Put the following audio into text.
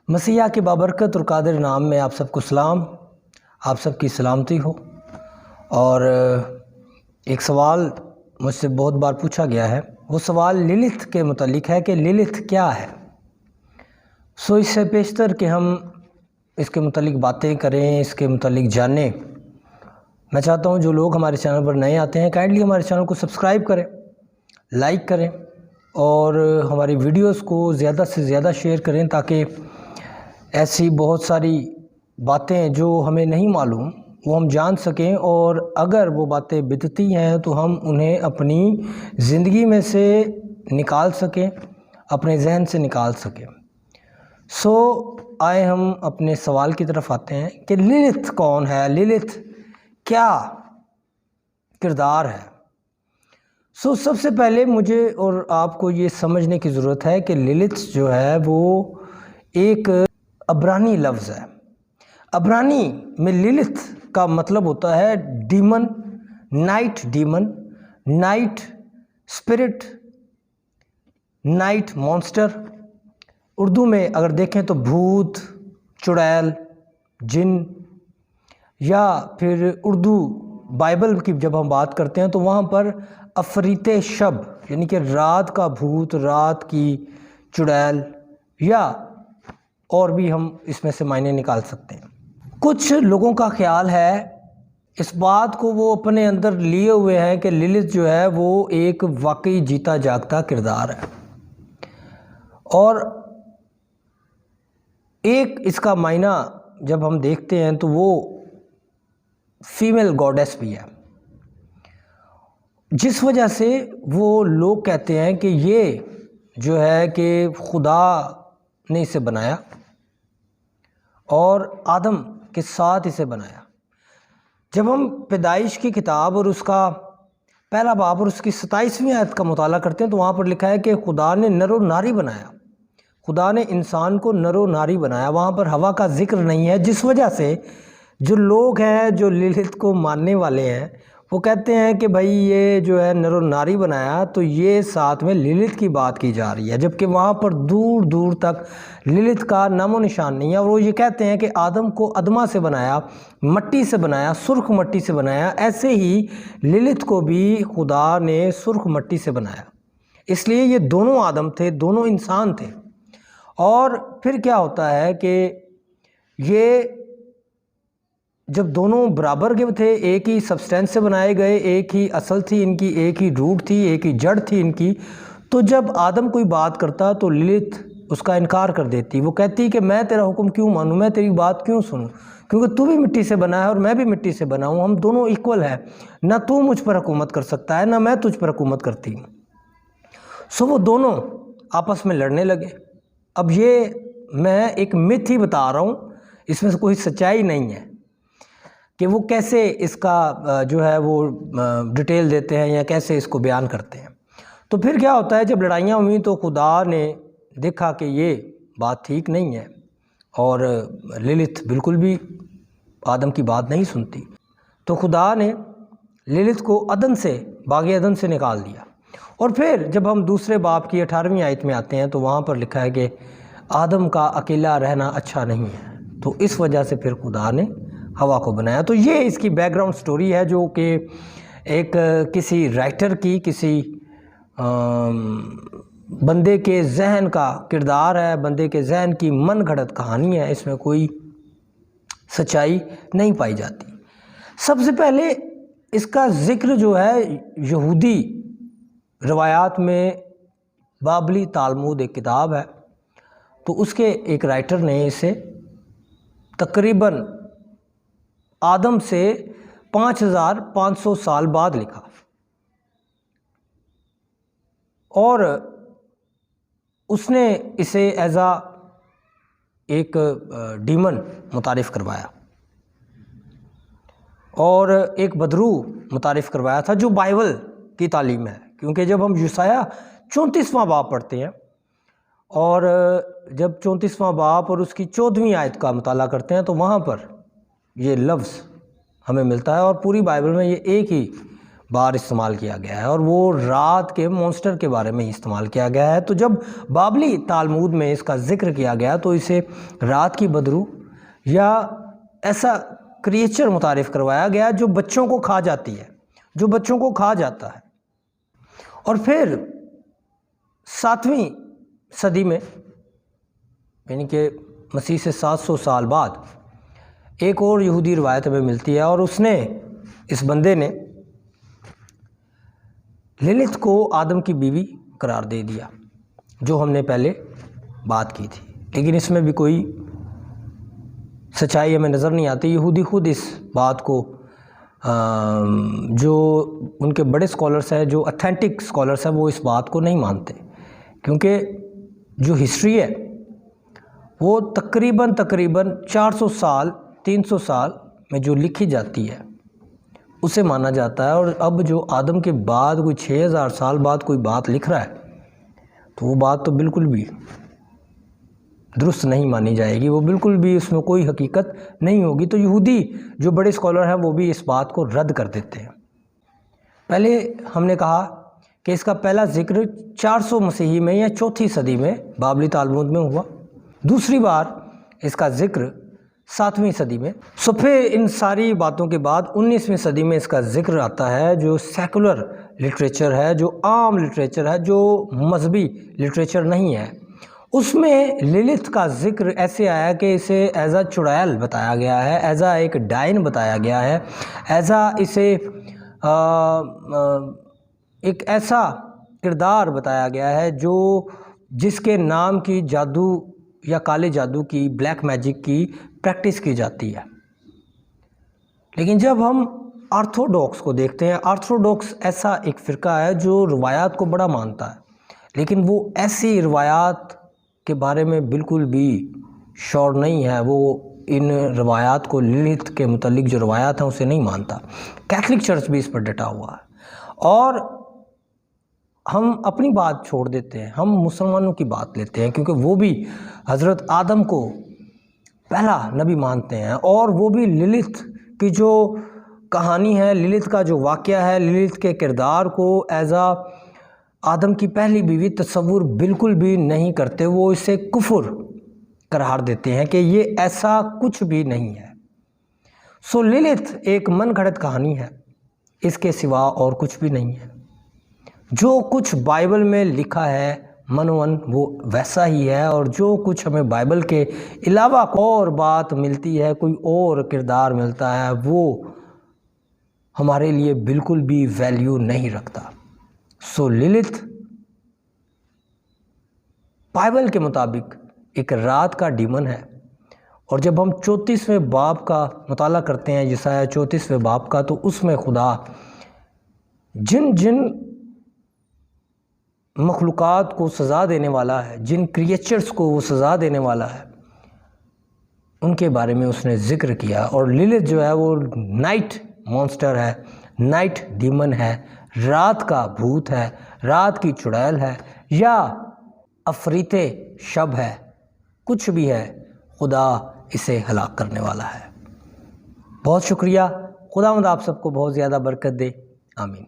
مسیح کے بابرکت اور قادر نام میں آپ سب کو سلام، آپ سب کی سلامتی ہو۔ اور ایک سوال مجھ سے بہت بار پوچھا گیا ہے، وہ سوال للت کے متعلق ہے کہ للت کیا ہے۔ اس سے بیشتر کہ ہم اس کے متعلق باتیں کریں، اس کے متعلق جانیں، میں چاہتا ہوں جو لوگ ہمارے چینل پر نئے آتے ہیں کائنڈلی ہمارے چینل کو سبسکرائب کریں، لائک کریں اور ہماری ویڈیوز کو زیادہ سے زیادہ شیئر کریں تاکہ ایسی بہت ساری باتیں جو ہمیں نہیں معلوم وہ ہم جان سکیں، اور اگر وہ باتیں بدعتی ہیں تو ہم انہیں اپنی زندگی میں سے نکال سکیں، اپنے ذہن سے نکال سکیں۔ آئے ہم اپنے سوال کی طرف آتے ہیں کہ للت کون ہے، للت کیا کردار ہے۔ سب سے پہلے مجھے اور آپ کو یہ سمجھنے کی ضرورت ہے کہ للت جو ہے وہ ایک عبرانی لفظ ہے۔ عبرانی میں للت کا مطلب ہوتا ہے demon, night spirit, night monster. Urdu میں اگر دیکھیں تو بھوت، چڑیل، جن، یا پھر اردو بائبل کی جب ہم بات کرتے ہیں تو وہاں پر عفریت شب یعنی کہ رات کا بھوت، رات کی چڑیل، یا اور بھی ہم اس میں سے معنی نکال سکتے ہیں۔ کچھ لوگوں کا خیال ہے، اس بات کو وہ اپنے اندر لیے ہوئے ہیں کہ للت جو ہے وہ ایک واقعی جیتا جاگتا کردار ہے، اور ایک اس کا معنی جب ہم دیکھتے ہیں تو وہ فیمیل گاڈیس بھی ہے، جس وجہ سے وہ لوگ کہتے ہیں کہ یہ جو ہے کہ خدا نے اسے بنایا اور آدم کے ساتھ اسے بنایا۔ جب ہم پیدائش کی کتاب اور اس کا پہلا باب اور اس کی 27ویں آیت کا مطالعہ کرتے ہیں تو وہاں پر لکھا ہے کہ خدا نے نر و ناری بنایا، خدا نے انسان کو نر و ناری بنایا۔ وہاں پر ہوا کا ذکر نہیں ہے، جس وجہ سے جو لوگ ہیں جو للت کو ماننے والے ہیں وہ کہتے ہیں کہ بھائی یہ جو ہے نر و ناری بنایا تو یہ ساتھ میں للت کی بات کی جا رہی ہے، جبکہ وہاں پر دور دور تک للت کا نام و نشان نہیں ہے۔ اور وہ یہ کہتے ہیں کہ آدم کو ادمہ سے بنایا، مٹی سے بنایا، سرخ مٹی سے بنایا، ایسے ہی للت کو بھی خدا نے سرخ مٹی سے بنایا۔ اس لیے یہ دونوں آدم تھے، دونوں انسان تھے۔ اور پھر کیا ہوتا ہے کہ یہ جب دونوں برابر کے تھے، ایک ہی سبسٹینس سے بنائے گئے، ایک ہی اصل تھی ان کی، ایک ہی روٹ تھی، ایک ہی جڑ تھی ان کی، تو جب آدم کوئی بات کرتا تو للت اس کا انکار کر دیتی۔ وہ کہتی کہ میں تیرا حکم کیوں مانوں، میں تیری بات کیوں سنوں، کیونکہ تو بھی مٹی سے بنا ہے اور میں بھی مٹی سے بنا ہوں، ہم دونوں ایکول ہیں، نہ تو مجھ پر حکومت کر سکتا ہے نہ میں تجھ پر حکومت کرتی ہوں۔ وہ دونوں آپس میں لڑنے لگے۔ اب یہ میں ایک متھ ہی بتا رہا ہوں، اس میں سے کوئی سچائی نہیں ہے کہ وہ کیسے اس کا جو ہے وہ ڈیٹیل دیتے ہیں یا کیسے اس کو بیان کرتے ہیں۔ تو پھر کیا ہوتا ہے، جب لڑائیاں ہوئیں تو خدا نے دیکھا کہ یہ بات ٹھیک نہیں ہے اور للت بالکل بھی آدم کی بات نہیں سنتی، تو خدا نے للت کو عدن سے، باغ عدن سے نکال دیا۔ اور پھر جب ہم دوسرے باب کی 18ویں آیت میں آتے ہیں تو وہاں پر لکھا ہے کہ آدم کا اکیلا رہنا اچھا نہیں ہے، تو اس وجہ سے پھر خدا نے ہوا کو بنایا۔ تو یہ اس کی بیک گراؤنڈ سٹوری ہے جو کہ ایک کسی رائٹر کی، کسی بندے کے ذہن کا کردار ہے، بندے کے ذہن کی من گھڑت کہانی ہے، اس میں کوئی سچائی نہیں پائی جاتی۔ سب سے پہلے اس کا ذکر جو ہے یہودی روایات میں بابلی تالمود ایک کتاب ہے، تو اس کے ایک رائٹر نے اسے تقریباً آدم سے 5500 سال بعد لکھا، اور اس نے اسے ایک ڈیمن متعارف کروایا اور ایک بدرو متعارف کروایا تھا جو بائبل کی تعلیم ہے، کیونکہ جب ہم یسایہ 34واں باب پڑھتے ہیں اور جب 34واں باب اور اس کی 14ویں آیت کا مطالعہ کرتے ہیں تو وہاں پر یہ لفظ ہمیں ملتا ہے، اور پوری بائبل میں یہ ایک ہی بار استعمال کیا گیا ہے اور وہ رات کے مونسٹر کے بارے میں ہی استعمال کیا گیا ہے۔ تو جب بابلی تالمود میں اس کا ذکر کیا گیا تو اسے رات کی بدرو یا ایسا کریچر متعارف کروایا گیا جو بچوں کو کھا جاتی ہے، جو بچوں کو کھا جاتا ہے۔ اور پھر 7ویں صدی میں، یعنی کہ مسیح سے 700 سال بعد، ایک اور یہودی روایت ہمیں ملتی ہے اور اس بندے نے للت کو آدم کی بیوی قرار دے دیا، جو ہم نے پہلے بات کی تھی، لیکن اس میں بھی کوئی سچائی ہمیں نظر نہیں آتی۔ یہودی خود اس بات کو، جو ان کے بڑے سکولرز ہیں، جو اتھینٹک سکولرز ہیں، وہ اس بات کو نہیں مانتے، کیونکہ جو ہسٹری ہے وہ تقریباً 400 سال 300 سال میں جو لکھی جاتی ہے اسے مانا جاتا ہے، اور اب جو آدم کے بعد کوئی 6000 سال بعد کوئی بات لکھ رہا ہے تو وہ بات تو بالکل بھی درست نہیں مانی جائے گی، وہ بالکل بھی اس میں کوئی حقیقت نہیں ہوگی۔ تو یہودی جو بڑے اسکالر ہیں وہ بھی اس بات کو رد کر دیتے ہیں۔ پہلے ہم نے کہا کہ اس کا پہلا ذکر 400 مسیحی میں یا 4تھی صدی میں بابلی تالمود میں ہوا، دوسری بار اس کا ذکر 7ویں صدی میں۔ پھر ان ساری باتوں کے بعد 19ویں صدی میں اس کا ذکر آتا ہے، جو سیکولر لٹریچر ہے، جو عام لٹریچر ہے، جو مذہبی لٹریچر نہیں ہے، اس میں للت کا ذکر ایسے آیا کہ اسے ایز اے چڑیل بتایا گیا ہے، ایز اے ایک ڈائن بتایا گیا ہے، ایز اے اسے ایک ایسا کردار بتایا گیا ہے جس کے نام کی جادو یا کالے جادو کی، بلیک میجک کی پریکٹس کی جاتی ہے۔ لیکن جب ہم آرتھوڈوکس کو دیکھتے ہیں، آرتھوڈوکس ایسا ایک فرقہ ہے جو روایات کو بڑا مانتا ہے، لیکن وہ ایسی روایات کے بارے میں بالکل بھی شور نہیں ہے، وہ ان روایات کو، للت کے متعلق جو روایات ہیں اسے نہیں مانتا۔ کیتھولک چرچ بھی اس پر ڈٹا ہوا ہے، اور ہم اپنی بات چھوڑ دیتے ہیں، ہم مسلمانوں کی بات لیتے ہیں، کیونکہ وہ بھی حضرت آدم کو پہلا نبی مانتے ہیں، اور وہ بھی للت کی جو کہانی ہے، للت کا جو واقعہ ہے، للت کے کردار کو ایز اے آدم کی پہلی بیوی تصور بالکل بھی نہیں کرتے، وہ اسے کفر قرار دیتے ہیں کہ یہ ایسا کچھ بھی نہیں ہے۔ للت ایک من گھڑت کہانی ہے، اس کے سوا اور کچھ بھی نہیں ہے۔ جو کچھ بائبل میں لکھا ہے منون وہ ویسا ہی ہے، اور جو کچھ ہمیں بائبل کے علاوہ اور بات ملتی ہے، کوئی اور کردار ملتا ہے، وہ ہمارے لیے بالکل بھی ویلیو نہیں رکھتا۔ للت بائبل کے مطابق ایک رات کا ڈیمن ہے، اور جب ہم 34ویں باب کا مطالعہ کرتے ہیں، یسایہ 34ویں باب کا، تو اس میں خدا جن مخلوقات کو سزا دینے والا ہے، جن کریچرز کو وہ سزا دینے والا ہے، ان کے بارے میں اس نے ذکر کیا۔ اور للت جو ہے وہ نائٹ مونسٹر ہے، نائٹ ڈیمن ہے، رات کا بھوت ہے، رات کی چڑیل ہے، یا عفریت شب ہے، کچھ بھی ہے، خدا اسے ہلاک کرنے والا ہے۔ بہت شکریہ، خداوند آپ سب کو بہت زیادہ برکت دے، آمین۔